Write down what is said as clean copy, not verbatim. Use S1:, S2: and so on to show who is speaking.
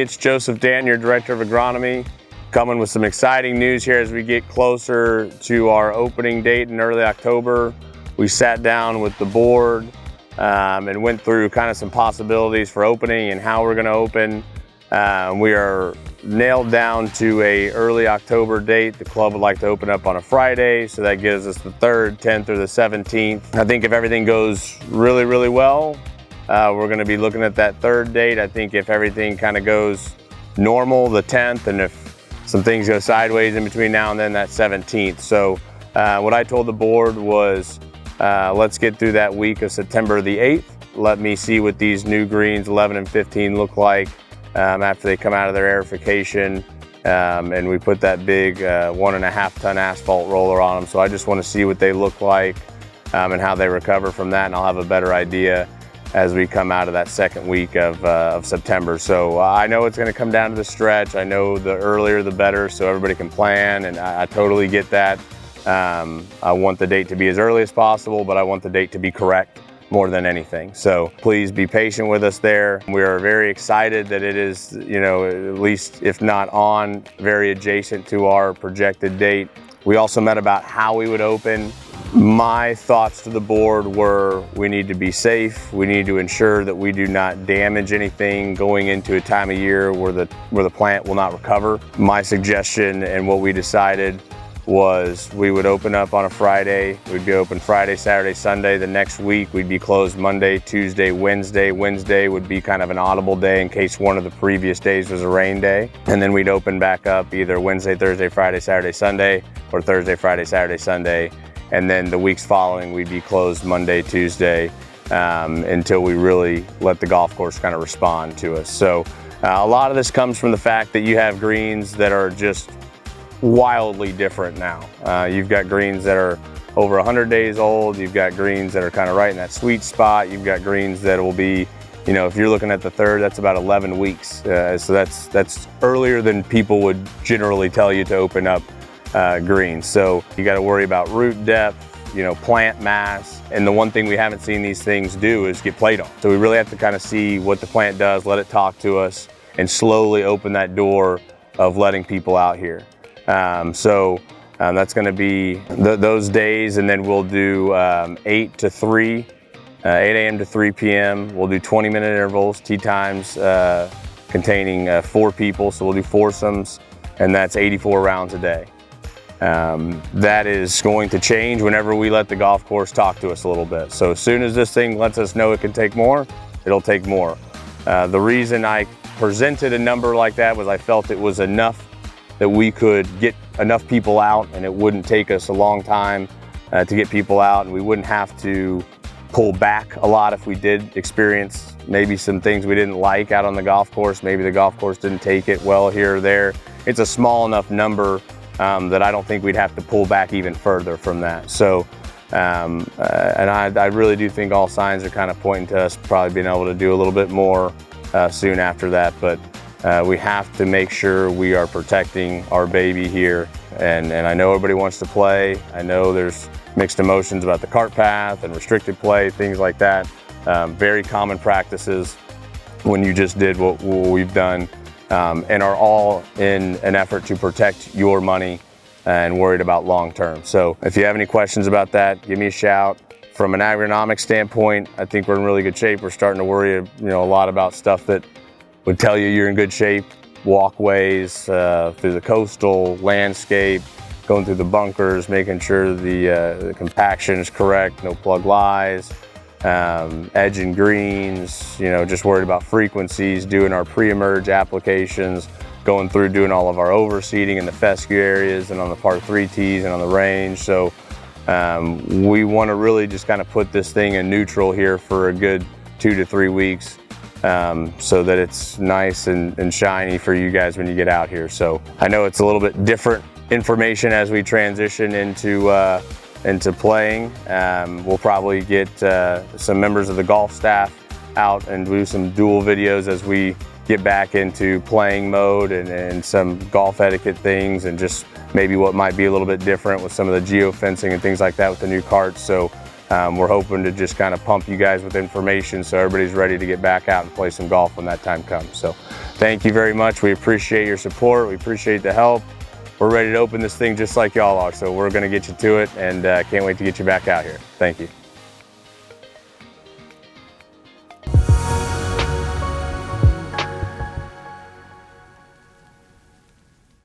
S1: everybody. It's Joseph Danton, your Director of Agronomy, coming with some exciting news here as we get closer to our opening date in early October. We sat down with the board and went through kind of some possibilities for opening and how we're going to open. We are nailed down to a early October date. The club would like to open up on a Friday, so that gives us the 3rd, 10th, or the 17th. I think if everything goes really, really well, we're going to be looking at that 3rd date. I think if everything kind of goes normal, the 10th, and if some things go sideways in between now and then, that 17th. So what I told the board was let's get through that week of September the 8th. Let me see what these new greens 11 and 15 look like after they come out of their aerification, and we put that big 1.5 ton asphalt roller on them. So I just want to see what they look like and how they recover from that, and I'll have a better idea as we come out of that 2nd week of September. So I know it's going to come down to the stretch. I know the earlier the better, so everybody can plan, and I totally get that. I want the date to be as early as possible, but I want the date to be correct more than anything. So please be patient with us there. We are very excited that it is, at least if not on, very adjacent to our projected date. We also met about how we would open. My thoughts to the board were we need to be safe. We need to ensure that we do not damage anything going into a time of year where the plant will not recover. My suggestion and what we decided was we would open up on a Friday. We'd be open Friday, Saturday, Sunday. The next week we'd be closed Monday, Tuesday, Wednesday. Wednesday would be kind of an audible day in case one of the previous days was a rain day. And then we'd open back up either Wednesday, Thursday, Friday, Saturday, Sunday, or Thursday, Friday, Saturday, Sunday. And then the weeks following we'd be closed Monday, Tuesday, until we really let the golf course kind of respond to us. So a lot of this comes from the fact that you have greens that are just wildly different now. You've got greens that are over 100 days old. You've got greens that are kind of right in that sweet spot. You've got greens that will be, if you're looking at the 3rd, that's about 11 weeks. So that's earlier than people would generally tell you to open up greens. So you got to worry about root depth, plant mass. And the one thing we haven't seen these things do is get played on. So we really have to kind of see what the plant does, let it talk to us, and slowly open that door of letting people out here. That's going to be those days, and then we'll do 8 to 3, 8 a.m. to 3 p.m. We'll do 20-minute intervals, tee times containing 4 people, so we'll do foursomes, and that's 84 rounds a day. That is going to change whenever we let the golf course talk to us a little bit. So as soon as this thing lets us know it can take more, it'll take more. The reason I presented a number like that was I felt it was enough that we could get enough people out, and it wouldn't take us a long time to get people out, and we wouldn't have to pull back a lot if we did experience maybe some things we didn't like out on the golf course. Maybe the golf course didn't take it well here or there. It's a small enough number that I don't think we'd have to pull back even further from that. So, and I really do think all signs are kind of pointing to us probably being able to do a little bit more soon after that, but we have to make sure we are protecting our baby here. And I know everybody wants to play. I know there's mixed emotions about the cart path and restricted play, things like that. Very common practices when you just did what we've done, and are all in an effort to protect your money and worried about long term. So if you have any questions about that, give me a shout. From an agronomic standpoint, I think we're in really good shape. We're starting to worry a lot about stuff that would tell you you're in good shape. Walkways through the coastal landscape, going through the bunkers, making sure the compaction is correct, no plug lies, edge and greens, just worried about frequencies, doing our pre-emerge applications, going through doing all of our overseeding in the fescue areas and on the par 3 tees and on the range. So we want to really just kind of put this thing in neutral here for a good 2 to 3 weeks. So that it's nice and shiny for you guys when you get out here. So I know it's a little bit different information as we transition into playing. We'll probably get some members of the golf staff out and do some dual videos as we get back into playing mode and some golf etiquette things, and just maybe what might be a little bit different with some of the geofencing and things like that with the new carts. So we're hoping to just kind of pump you guys with information so everybody's ready to get back out and play some golf when that time comes. So Thank you very much. We appreciate your support. We appreciate the help. We're ready to open this thing just like y'all are, so we're going to get you to it, and can't wait to get you back out here. Thank you.